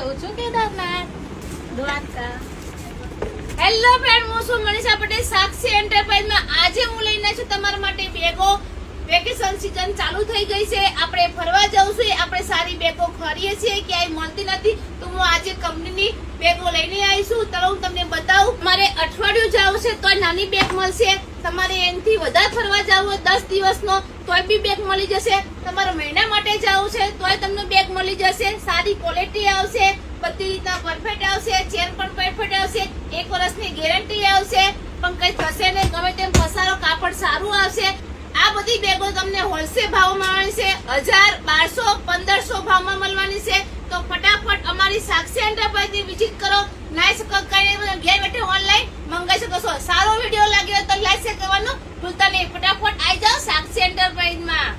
જઉં છું Kedarnath Dwarka. Hello friend, હું છું મનીષા પટેલ સાક્ષી એન્ટરપ્રાઇઝમાં. આજે હું લઈને છું તમારા માટે બેગો. વેકેશન સીઝન ચાલુ થઈ ગઈ છે, આપણે ફરવા જવું છે, આપણે સારી બેગો ખરીએ છીએ, ક્યાંય મળતી નથી, તો હું આજે કંપનીની બેગો લઈને આવી છું. તો હું તમને બતાવું. મારે અઠવાડિયું જવું છે તો નાની બેગ મળશે. તમારે એનાથી વધારે ફરવા જવું હોય 10 દિવસનો તોય બી બેગ મળી જશે. તમારે મહિના માટે જવું છે તોય તમને બેગ મળી જશે. સારી ક્વોલિટી આવશે, બધી રીતના પરફેક્ટ આવશે, ચેન પણ પરફેક્ટ આવશે, 1 વર્ષની ગેરંટી આવશે, પણ કઈ થશે નહીં, ગમે તેમ પસારો, કાપડ સારું આવશે. આ બધી બેગો તમને હોલસેલ ભાવમાં મળશે. 1000, 1200, 1500 ભાવમાં મળવાની છે. તો ફટાફટ અમારી સાક્ષી એન્ટરપ્રાઇઝની વિઝિટ કરો. નાઈ શકો કઈ ઘેર બેઠે ઓનલાઈન મંગાવી શકો છો. સારો વિડીયો લાગ્યો તો લાઈક શેર કરવાનું ભૂલતા નહીં. ફટાફટ આવી જાઓ સાક્ષી એન્ટરપ્રાઇઝમાં.